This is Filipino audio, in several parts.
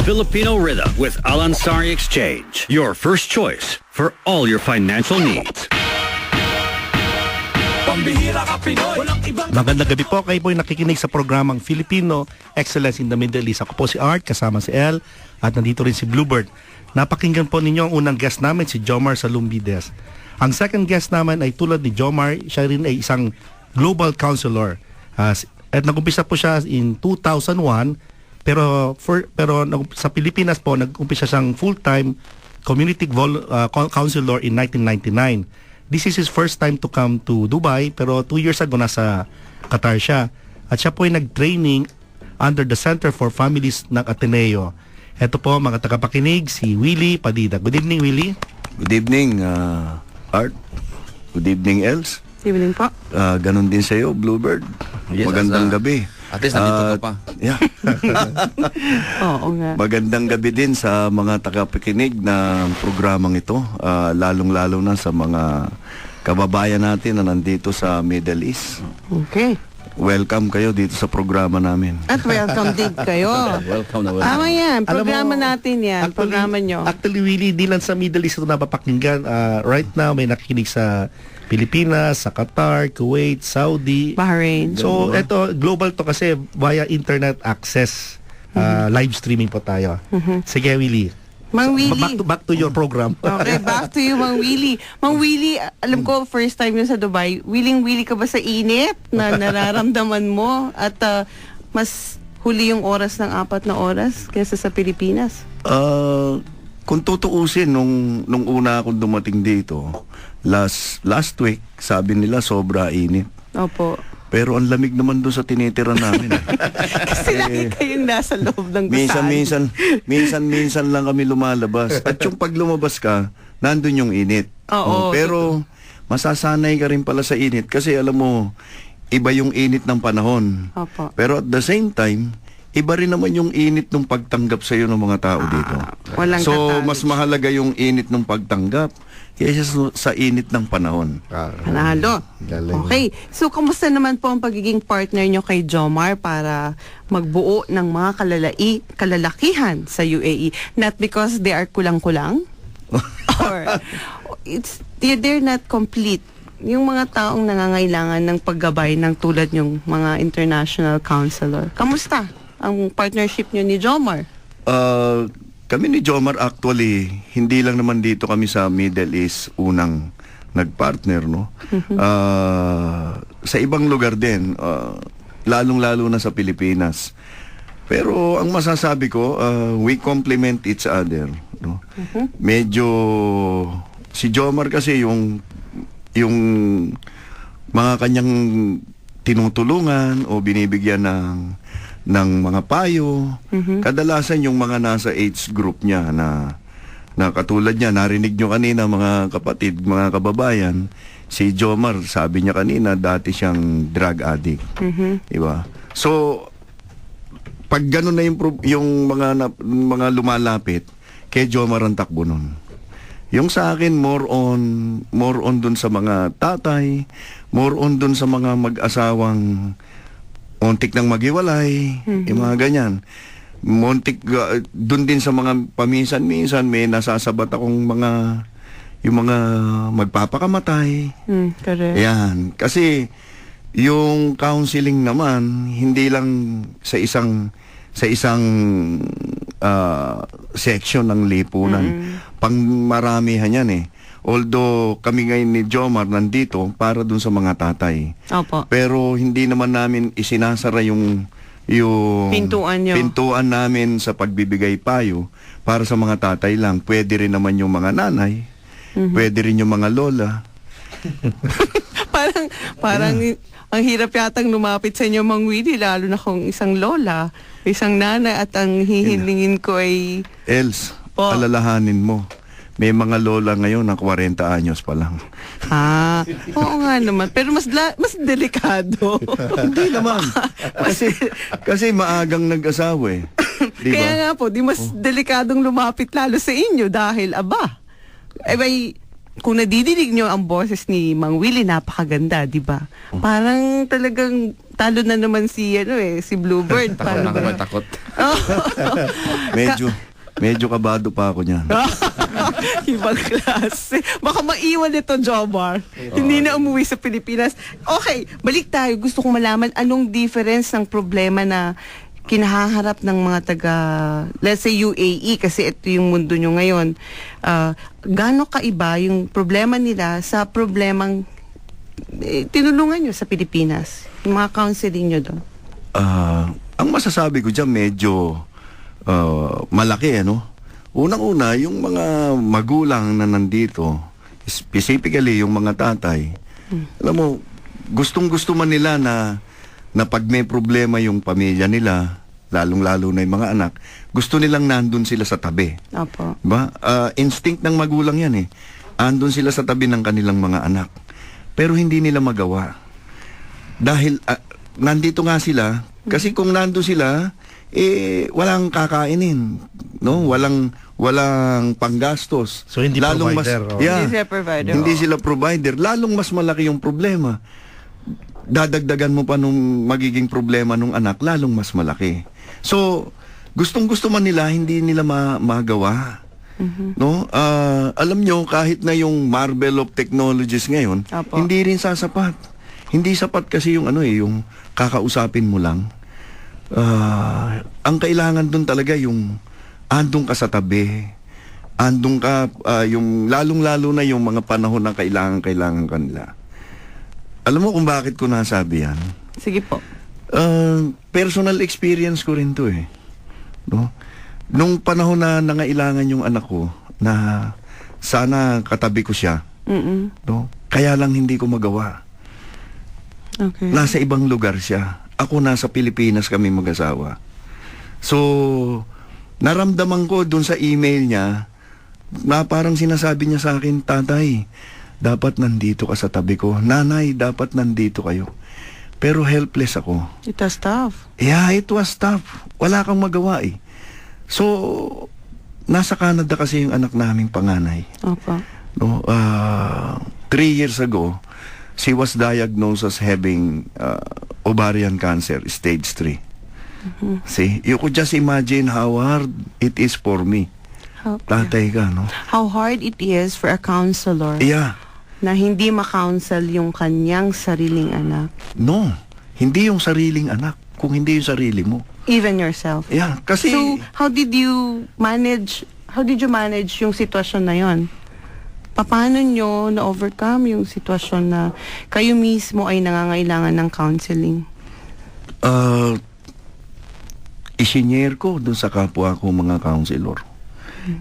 Filipino Rhythm with Alansari Exchange. Your first choice for all your financial needs. Magandang gabi po. Kayo po'y nakikinig sa programang Filipino Excellence in the Middle East. Ako po si Art, kasama si El, at nandito rin si Bluebird. Napakinggan po ninyo ang unang guest namin, si Jomar Salumbides. Ang second guest naman ay tulad ni Jomar, siya rin ay isang global counselor. At nag-umpisa po siya in 2001, pero sa Pilipinas po, nag-umpisa siyang full-time community counselor in 1999. This is his first time to come to Dubai, pero 2 years ago nasa Qatar siya. At siya po ay nag-training under the Center for Families ng Ateneo. Ito po mga tagapakinig, si Willie Padida. Good evening, Willie. Good evening, Art. Good evening, Els. Good evening po. Ganon din sa'yo, Bluebird. Yes, Magandang gabi. At least nandito ka pa. Yeah. Oo nga. Magandang gabi din sa mga tagapakinig ng programang ito, lalong-lalo na sa mga kababayan natin na nandito sa Middle East. Okay. Welcome kayo dito sa programa namin. At welcome din kayo. Welcome na welcome. Tama yan. Programa Alam mo, natin yan. Programa nyo. Actually, Willie, di lang sa Middle East ito napapakinggan. Right now, may nakikinig sa Pilipinas, sa Qatar, Kuwait, Saudi. Bahrain. So, ito, global to kasi via internet access. Live streaming po tayo. Sige, Willie. Mang Willie. Back to your program. Okay, back to you, Mang Willie. Mang Willie, alam ko, first time yun sa Dubai. Willing-willy ka ba sa init na nararamdaman mo? At mas huli yung oras ng 4 na oras kaysa sa Pilipinas? Kung tutuusin, nung una akong dumating dito, last week, sabi nila sobra init. Opo. Pero ang lamig naman doon sa tinitira namin. Kasi lagi kayong nasa loob ng gusali. Minsan lang kami lumalabas. At yung pag lumabas ka, nandun yung init. Oo. Pero masasanay ka rin pala sa init kasi alam mo, iba yung init ng panahon. Opo. Pero at the same time, iba rin naman yung init ng pagtanggap sa iyo ng mga tao dito. Walang So, katalo. mas mahalaga yung init ng pagtanggap kaysa sa init ng panahon. Panalo. Galing. Okay. So, kamusta naman po ang pagiging partner nyo kay Jomar para magbuo ng mga kalalakihan sa UAE? Not because they are kulang-kulang? Or they're not complete. Yung mga taong nangangailangan ng paggabay ng tulad yung mga international counselor. Kamusta ang partnership nyo ni Jomar? Kami ni Jomar actually, hindi lang naman dito kami sa Middle East unang nagpartner, no? Sa ibang lugar din, lalong-lalo na sa Pilipinas. Pero ang masasabi ko, we complement each other, no? Medyo si Jomar kasi yung mga kanyang tinutulungan o binibigyan ng mga payo. Kadalasan yung mga nasa age group niya na katulad niya, narinig nyo kanina mga kapatid, mga kababayan, si Jomar, sabi niya kanina, dati siyang drug addict. Diba? So, pag gano'n na yung mga lumalapit, kay Jomar ang takbo nun. Yung sa akin, more on dun sa mga tatay, more on dun sa mga mag-asawang muntik nang maghiwalay, yung mga ganyan. Muntik, dun din sa mga paminsan-minsan, may nasasabat akong yung mga magpapakamatay. Correct. Yan. Kasi, yung counseling naman, hindi lang sa isang section ng lipunan. Pangmaramihan yan eh. Although kami ngayon ni Jomar nandito para dun sa mga tatay. Opo. Pero hindi naman namin isinasara yung Pintuan nyo. pintuan namin sa pagbibigay payo para sa mga tatay lang. Pwede rin naman yung mga nanay. Pwede rin yung mga lola. parang ang hirap yatang lumapit sa inyo, Mang Willie, lalo na kung isang lola, isang nanay, at ang hihilingin ko ay... Els, Po. alalahanin mo. May mga lola ngayon na 40 anyos pa lang. Oo nga naman. Pero mas delikado. Hindi naman. Kasi maagang nag-asawa eh. Di ba? Kaya nga po, di mas delikadong lumapit lalo sa inyo dahil, kung nadidinig nyo ang boses ni Mang Willie, napakaganda, di ba? Parang talagang Talo na naman si si Bluebird. Takot na ba? naman, takot. Medyo kabado pa ako niyan. Ibang klase. Baka maiwan ito, Jomar. Hindi na umuwi sa Pilipinas. Okay, balik tayo. Gusto kong malaman anong difference ng problema na kinahaharap ng mga taga, let's say UAE, kasi ito yung mundo nyo ngayon. Gaano kaiba yung problema nila sa problemang tinulungan nyo sa Pilipinas? Yung mga counseling nyo doon? Ang masasabi ko dyan, medyo malaki, ano? Unang-una, yung mga magulang na nandito, specifically yung mga tatay, alam mo, gustong-gusto man nila na pag may problema yung pamilya nila, lalong-lalo na yung mga anak, gusto nilang nandun sila sa tabi. Opo. Diba? Instinct ng magulang yan eh. Andun sila sa tabi ng kanilang mga anak. Pero hindi nila magawa. Dahil nandito nga sila, kasi kung nandun sila, walang kakainin, no? Walang panggastos. So, hindi provider, oh. Yeah, Hindi sila provider. Hindi sila provider. Lalong mas malaki yung problema. Dadagdagan mo pa nung magiging problema nung anak, lalong mas malaki. So, gustong-gusto man nila, hindi nila magawa. No? Alam nyo, kahit na yung marvel of technologies ngayon, Apo. hindi rin sasapat. Hindi sapat kasi yung yung kakausapin mo lang. Ang kailangan dun talaga yung andong ka sa tabi. Andong ka, yung lalong-lalo na yung mga panahon na kailangan kanila. Alam mo kung bakit ko nasabi yan? Sige po. Personal experience ko rin to eh. No? Nung panahon na nangailangan yung anak ko, na sana katabi ko siya, no? Kaya lang hindi ko magawa. Okay. Nasa ibang lugar siya. Ako nasa Pilipinas, kami mag-asawa. So, naramdaman ko dun sa email niya, na parang sinasabi niya sa akin, tatay, dapat nandito ka sa tabi ko. Nanay, dapat nandito kayo. Pero helpless ako. It was tough. Yeah, it was tough. Wala kang magawa eh. So, nasa Canada kasi yung anak naming panganay. Opo. No, 3 years ago, she was diagnosed as having ovarian cancer, stage 3. See, you could just imagine how hard it is for me. Tatay ka, no? How hard it is for a counselor Yeah. na hindi makounsel yung kanyang sariling anak. No, hindi yung sariling anak, kung hindi yung sarili mo. Even yourself. Yeah, kasi... So, how did you manage yung sitwasyon na yon? Paano nyo na-overcome yung sitwasyon na kayo mismo ay nangangailangan ng counseling? Isinyer ko dun sa kapwa ko mga counselor.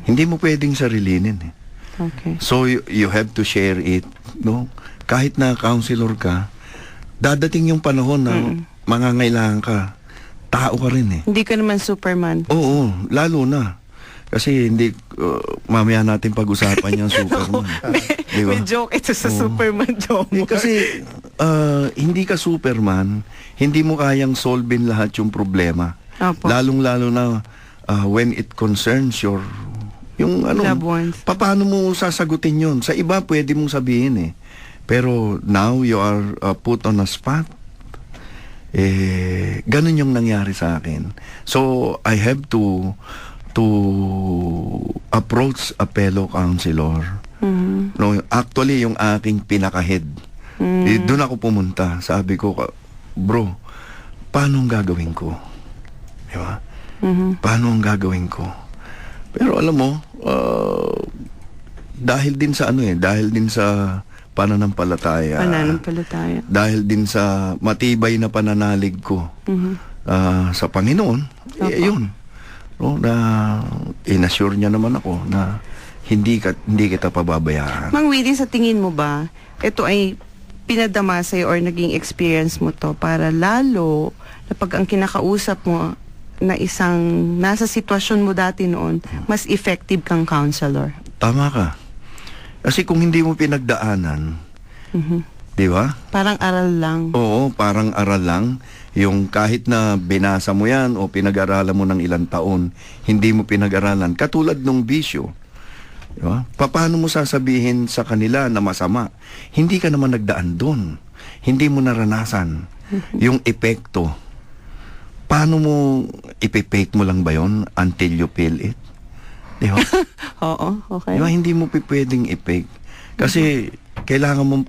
Hindi mo pwedeng sarilinin eh. Okay. So you have to share it, no? Kahit na counselor ka, dadating yung panahon na mangangailangan ka. Tao ka rin eh. Hindi ka naman Superman. Oo, lalo na. Kasi hindi, mamaya natin pag-usapan yung Superman. Di ba? May joke ito sa Superman joke. Kasi hindi ka Superman, hindi mo kayang solvein lahat yung problema. Opo. Lalong-lalo na when it concerns yung Loved ones. paano mo sasagutin yun? Sa iba pwede mong sabihin eh. Pero now you are put on a spot. Ganun yung nangyari sa akin. So I have to approach a fellow counselor. No, actually yung aking pinaka-head. Doon ako pumunta. Sabi ko, bro, paano ang gagawin ko? Di ba? Paano ang gagawin ko? Pero alam mo, dahil din sa dahil din sa pananampalataya. Dahil din sa matibay na pananalig ko sa Panginoon, yun. No, na inassure niya naman ako na hindi kita pababayaan. Mang Willie, sa tingin mo ba, ito ay pinadama sa'yo or naging experience mo to para lalo na pag ang kinakausap mo na isang nasa sitwasyon mo dati noon, mas effective kang counselor? Tama ka. Kasi kung hindi mo pinagdaanan, di ba? Parang aral lang. Oo, parang aral lang. Yung kahit na binasa mo yan o pinag-aralan mo ng ilang taon, hindi mo pinag-aralan. Katulad nung bisyo. Diba? Paano mo sasabihin sa kanila na masama? Hindi ka naman nagdaan doon. Hindi mo naranasan. Yung epekto, paano mo ipipake mo lang ba yon until you feel it? Di ba? Oo, okay. Di ba, hindi mo pwedeng i-fake. Kasi, kailangan mo,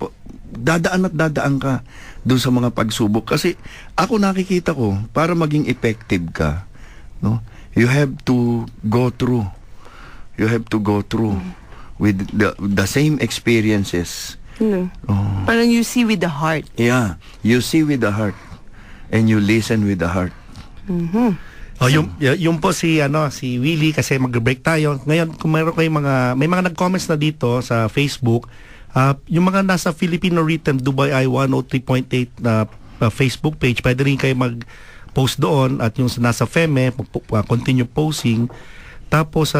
dadaan at dadaan ka doon sa mga pagsubok. Kasi, ako nakikita ko, para maging effective ka, no, you have to go through. You have to go through with the same experiences. Oh. Parang you see with the heart. Yeah, you see with the heart and you listen with the heart. Oh, yung po si Willie, kasi mag-break tayo. Ngayon, kung mayroon kayong may mga nag-comments na dito sa Facebook, yung mga nasa Filipino Rhythm Dubai I 103.8 na Facebook page, pwede rin kayo mag-post doon, at yung nasa FEME, continue posting. Tapos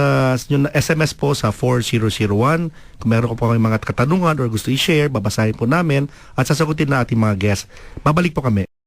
yung SMS po sa 4001, kung meron po kayong mga katanungan or gusto i-share, babasahin po namin at sasagutin na ating mga guests. Babalik po kami.